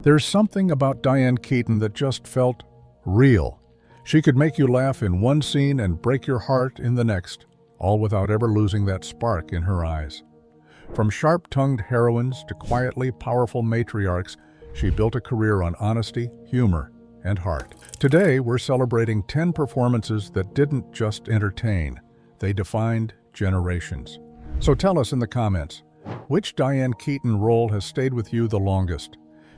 There's something about Diane Keaton that just felt real. She could make you laugh in one scene and break your heart in the next, all without ever losing that spark in her eyes. From sharp-tongued heroines to quietly powerful matriarchs, she built a career on honesty, humor, and heart. Today, we're celebrating 10 performances that didn't just entertain, they defined generations. So tell us in the comments, which Diane Keaton role has stayed with you the longest?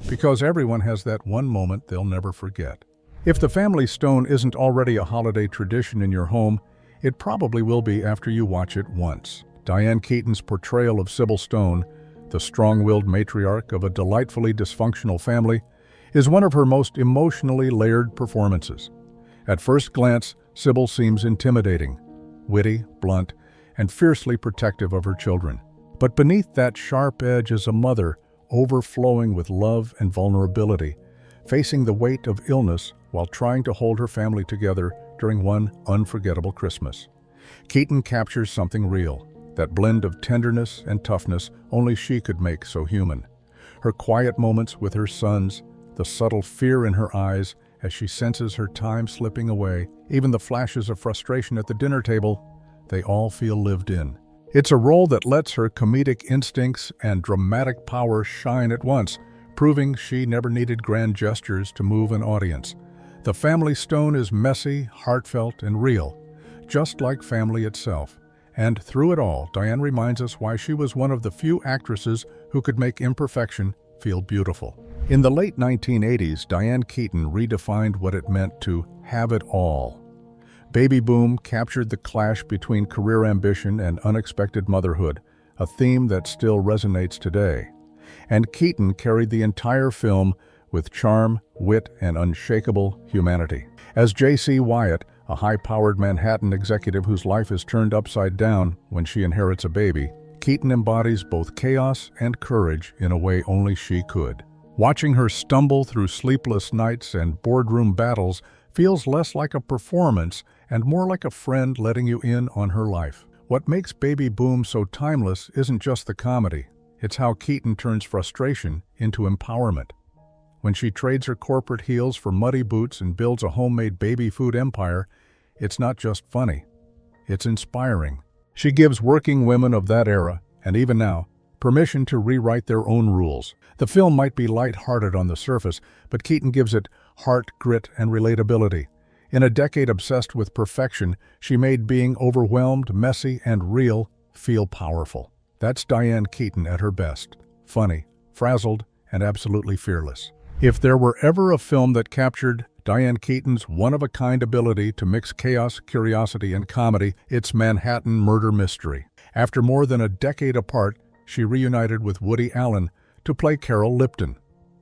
Because everyone has that one moment they'll never forget. If the family stone isn't already a holiday tradition in your home, it probably will be after you watch it once. Diane Keaton's portrayal of Sybil Stone, the strong-willed matriarch of a delightfully dysfunctional family, is one of her most emotionally layered performances. At first glance, Sybil seems intimidating, witty, blunt, and fiercely protective of her children. But beneath that sharp edge is a mother overflowing with love and vulnerability, facing the weight of illness while trying to hold her family together during one unforgettable Christmas. Keaton captures something real, that blend of tenderness and toughness only she could make so human. Her quiet moments with her sons, the subtle fear in her eyes as she senses her time slipping away, even the flashes of frustration at the dinner table, they all feel lived in. It's a role that lets her comedic instincts and dramatic power shine at once, proving she never needed grand gestures to move an audience. The family stone is messy, heartfelt, and real, just like family itself. And through it all, Diane reminds us why she was one of the few actresses who could make imperfection feel beautiful. In the late 1980s, Diane Keaton redefined what it meant to have it all. Baby boom captured the clash between career ambition and unexpected motherhood, a theme that still resonates today. And Keaton carried the entire film with charm, wit, and unshakable humanity. As J.C. Wyatt, a high-powered Manhattan executive whose life is turned upside down when she inherits a baby, Keaton embodies both chaos and courage in a way only she could. Watching her stumble through sleepless nights and boardroom battles feels less like a performance and more like a friend letting you in on her life. What makes Baby Boom so timeless isn't just the comedy, it's how Keaton turns frustration into empowerment. When she trades her corporate heels for muddy boots and builds a homemade baby food empire, it's not just funny, it's inspiring. She gives working women of that era, and even now, permission to rewrite their own rules. The film might be light-hearted on the surface, but Keaton gives it heart, grit, and relatability. In a decade obsessed with perfection, she made being overwhelmed, messy, and real feel powerful. That's Diane Keaton at her best. Funny, frazzled, and absolutely fearless. If there were ever a film that captured Diane Keaton's one-of-a-kind ability to mix chaos, curiosity, and comedy, it's Manhattan Murder Mystery. After more than a decade apart, she reunited with Woody Allen to play Carol Lipton,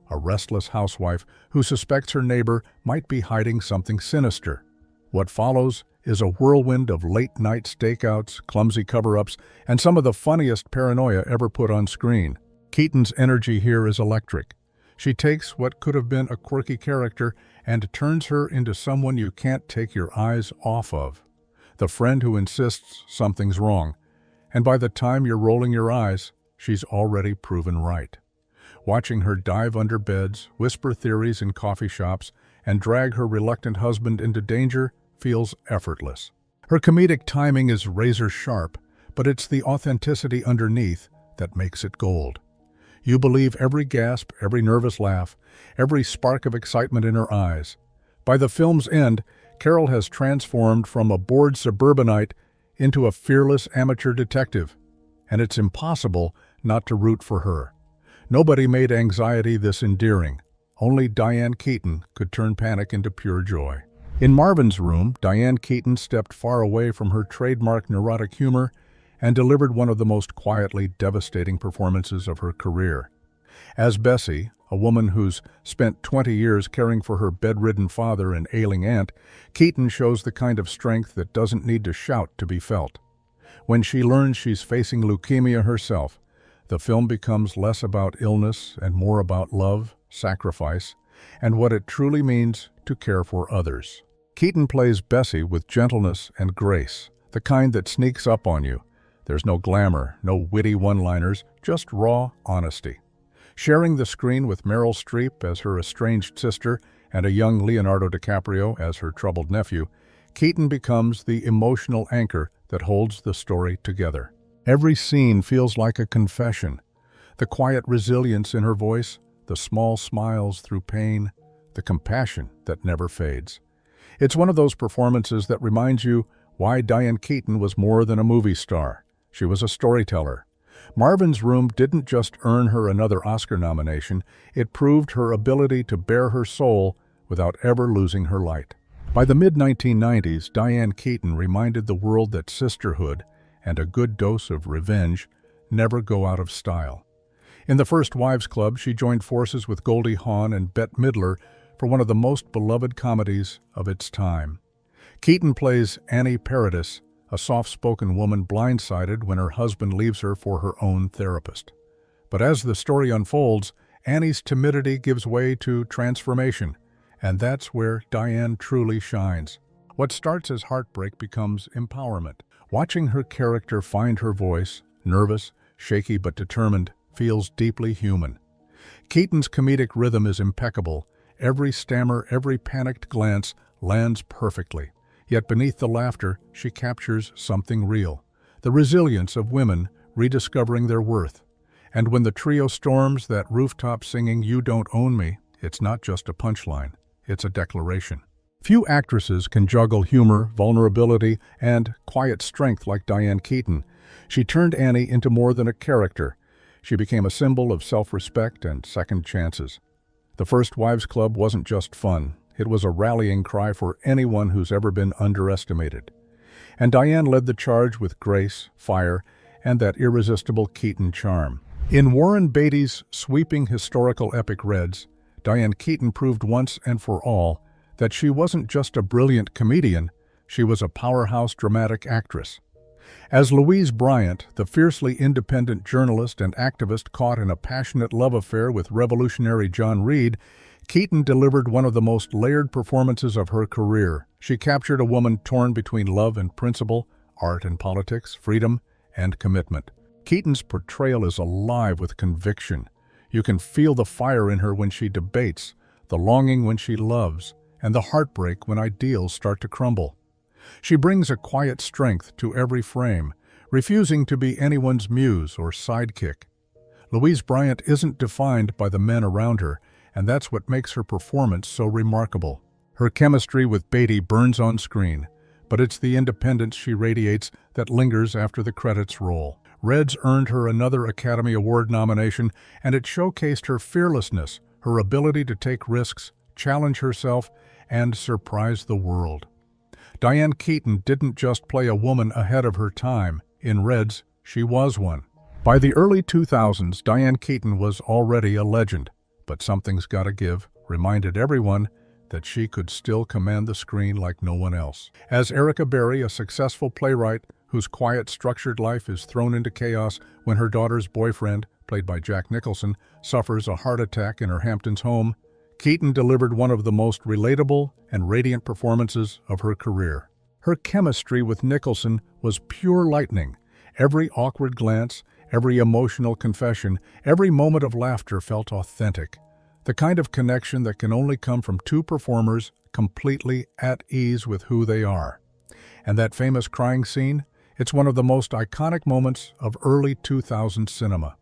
a restless housewife who suspects her neighbor might be hiding something sinister. What follows is a whirlwind of late-night stakeouts, clumsy cover-ups, and some of the funniest paranoia ever put on screen. Keaton's energy here is electric. She takes what could have been a quirky character and turns her into someone you can't take your eyes off of. The friend who insists something's wrong, and by the time you're rolling your eyes, she's already proven right. Watching her dive under beds, whisper theories in coffee shops, and drag her reluctant husband into danger feels effortless. Her comedic timing is razor-sharp, but it's the authenticity underneath that makes it gold. You believe every gasp, every nervous laugh, every spark of excitement in her eyes. By the film's end, Carol has transformed from a bored suburbanite into a fearless amateur detective, and it's impossible not to root for her. Nobody made anxiety this endearing. Only Diane Keaton could turn panic into pure joy. In Marvin's room, Diane Keaton stepped far away from her trademark neurotic humor and delivered one of the most quietly devastating performances of her career. As Bessie, a woman who's spent 20 years caring for her bedridden father and ailing aunt, Keaton shows the kind of strength that doesn't need to shout to be felt. When she learns she's facing leukemia herself, the film becomes less about illness and more about love, sacrifice, and what it truly means to care for others. Keaton plays Bessie with gentleness and grace, the kind that sneaks up on you. There's no glamour, no witty one-liners, just raw honesty. Sharing the screen with Meryl Streep as her estranged sister and a young Leonardo DiCaprio as her troubled nephew, Keaton becomes the emotional anchor that holds the story together. Every scene feels like a confession. The quiet resilience in her voice, the small smiles through pain, the compassion that never fades. It's one of those performances that reminds you why Diane Keaton was more than a movie star. She was a storyteller. Marvin's Room didn't just earn her another Oscar nomination, it proved her ability to bare her soul without ever losing her light. By the mid-1990s, Diane Keaton reminded the world that sisterhood and a good dose of revenge never go out of style. In The First Wives Club, she joined forces with Goldie Hawn and Bette Midler for one of the most beloved comedies of its time. Keaton plays Annie Paradis, a soft-spoken woman blindsided when her husband leaves her for her own therapist. But as the story unfolds, Annie's timidity gives way to transformation, and that's where Diane truly shines. What starts as heartbreak becomes empowerment. Watching her character find her voice, nervous, shaky but determined, feels deeply human. Keaton's comedic rhythm is impeccable. Every stammer, every panicked glance lands perfectly. Yet beneath the laughter, she captures something real. The resilience of women rediscovering their worth. And when the trio storms that rooftop singing "You Don't Own Me," it's not just a punchline, it's a declaration. Few actresses can juggle humor, vulnerability, and quiet strength like Diane Keaton. She turned Annie into more than a character. She became a symbol of self-respect and second chances. The First Wives Club wasn't just fun. It was a rallying cry for anyone who's ever been underestimated. And Diane led the charge with grace, fire, and that irresistible Keaton charm. In Warren Beatty's sweeping historical epic Reds, Diane Keaton proved once and for all that she wasn't just a brilliant comedian, she was a powerhouse dramatic actress. As Louise Bryant, the fiercely independent journalist and activist caught in a passionate love affair with revolutionary John Reed, Keaton delivered one of the most layered performances of her career. She captured a woman torn between love and principle, art and politics, freedom and commitment. Keaton's portrayal is alive with conviction. You can feel the fire in her when she debates, the longing when she loves, and the heartbreak when ideals start to crumble. She brings a quiet strength to every frame, refusing to be anyone's muse or sidekick. Louise Bryant isn't defined by the men around her, and that's what makes her performance so remarkable. Her chemistry with Beatty burns on screen, but it's the independence she radiates that lingers after the credits roll. Reds earned her another Academy Award nomination, and it showcased her fearlessness, her ability to take risks, challenge herself, and surprise the world. Diane Keaton didn't just play a woman ahead of her time. In Reds, she was one. By the early 2000s, Diane Keaton was already a legend, but Something's Gotta Give reminded everyone that she could still command the screen like no one else. As Erica Berry, a successful playwright whose quiet, structured life is thrown into chaos when her daughter's boyfriend, played by Jack Nicholson, suffers a heart attack in her Hamptons home, Keaton delivered one of the most relatable and radiant performances of her career. Her chemistry with Nicholson was pure lightning. Every awkward glance, every emotional confession, every moment of laughter felt authentic. The kind of connection that can only come from two performers completely at ease with who they are. And that famous crying scene? It's one of the most iconic moments of early 2000s cinema.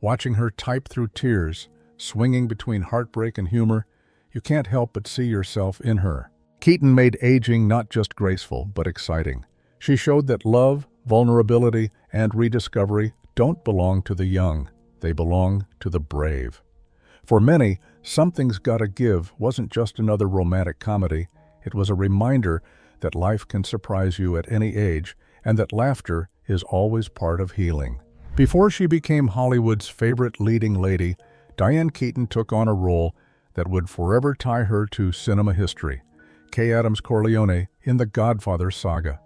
Watching her type through tears, swinging between heartbreak and humor, you can't help but see yourself in her. Keaton made aging not just graceful, but exciting. She showed that love, vulnerability, and rediscovery don't belong to the young. They belong to the brave. For many, Something's Gotta Give wasn't just another romantic comedy. It was a reminder that life can surprise you at any age, and that laughter is always part of healing. Before she became Hollywood's favorite leading lady, Diane Keaton took on a role that would forever tie her to cinema history, Kay Adams Corleone in the Godfather saga.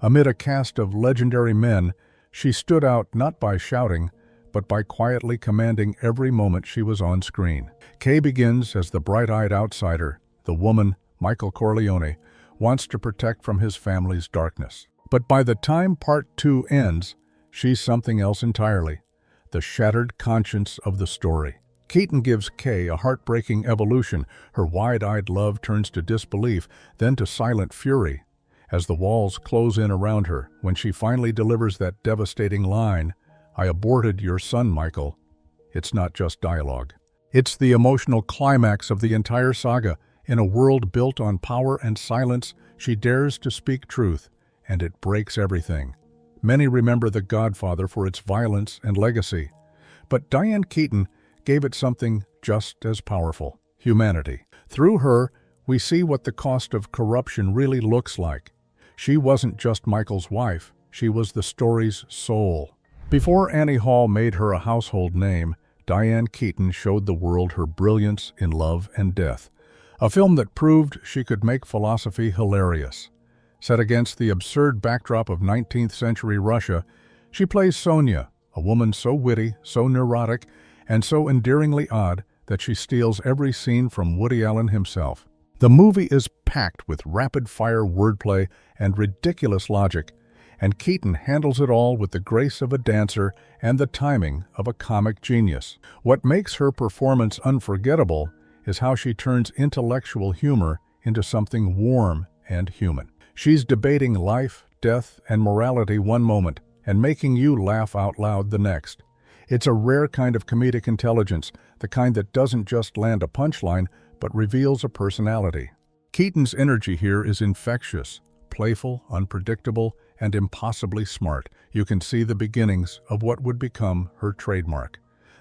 Amid a cast of legendary men, she stood out not by shouting, but by quietly commanding every moment she was on screen. Kay begins as the bright-eyed outsider, the woman, Michael Corleone, wants to protect from his family's darkness. But by the time Part 2 ends, she's something else entirely, the shattered conscience of the story. Keaton gives Kay a heartbreaking evolution. Her wide-eyed love turns to disbelief, then to silent fury. As the walls close in around her, when she finally delivers that devastating line, "I aborted your son, Michael," it's not just dialogue. It's the emotional climax of the entire saga. In a world built on power and silence, she dares to speak truth, and it breaks everything. Many remember The Godfather for its violence and legacy, but Diane Keaton gave it something just as powerful: humanity. Through her, we see what the cost of corruption really looks like. She wasn't just Michael's wife, she was the story's soul. Before Annie Hall made her a household name, Diane Keaton showed the world her brilliance in Love and Death, a film that proved she could make philosophy hilarious. Set against the absurd backdrop of 19th century Russia, she plays Sonia, a woman so witty, so neurotic, and so endearingly odd that she steals every scene from Woody Allen himself. The movie is packed with rapid-fire wordplay and ridiculous logic, and Keaton handles it all with the grace of a dancer and the timing of a comic genius. What makes her performance unforgettable is how she turns intellectual humor into something warm and human. She's debating life, death, and morality one moment, and making you laugh out loud the next. It's a rare kind of comedic intelligence, the kind that doesn't just land a punchline, but reveals a personality. Keaton's energy here is infectious, playful, unpredictable, and impossibly smart. You can see the beginnings of what would become her trademark.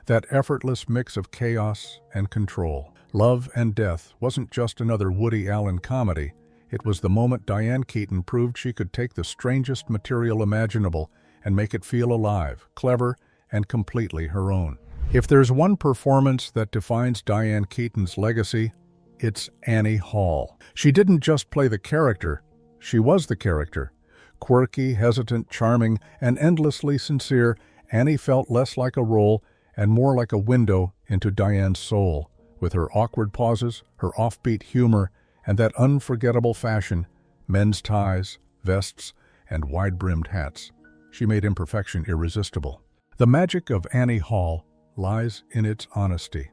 That effortless mix of chaos and control. Love and Death wasn't just another Woody Allen comedy. It was the moment Diane Keaton proved she could take the strangest material imaginable and make it feel alive, clever, and completely her own. If there's one performance that defines Diane Keaton's legacy, it's Annie Hall. She didn't just play the character, she was the character. Quirky, hesitant, charming, and endlessly sincere, Annie felt less like a role and more like a window into Diane's soul. With her awkward pauses, her offbeat humor, and that unforgettable fashion, men's ties, vests, and wide-brimmed hats, she made imperfection irresistible. The magic of Annie Hall lies in its honesty.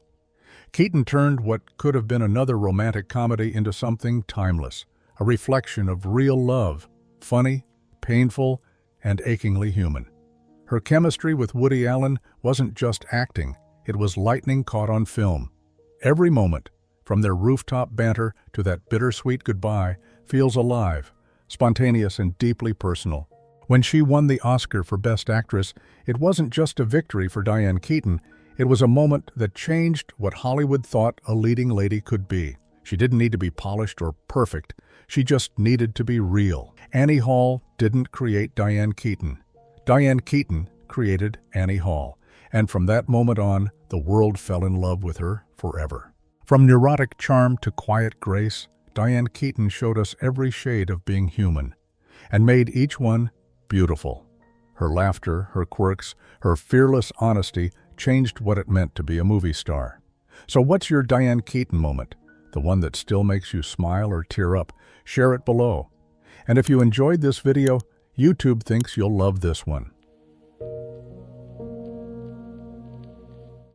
Keaton turned what could have been another romantic comedy into something timeless, a reflection of real love, funny, painful, and achingly human. Her chemistry with Woody Allen wasn't just acting, it was lightning caught on film. Every moment, from their rooftop banter to that bittersweet goodbye, feels alive, spontaneous, and deeply personal. When she won the Oscar for Best Actress, it wasn't just a victory for Diane Keaton, it was a moment that changed what Hollywood thought a leading lady could be. She didn't need to be polished or perfect, she just needed to be real. Annie Hall didn't create Diane Keaton. Diane Keaton created Annie Hall, and from that moment on, the world fell in love with her forever. From neurotic charm to quiet grace, Diane Keaton showed us every shade of being human, and made each one beautiful. Her laughter, her quirks, her fearless honesty changed what it meant to be a movie star. So what's your Diane Keaton moment? The one that still makes you smile or tear up? Share it below. And if you enjoyed this video, YouTube thinks you'll love this one.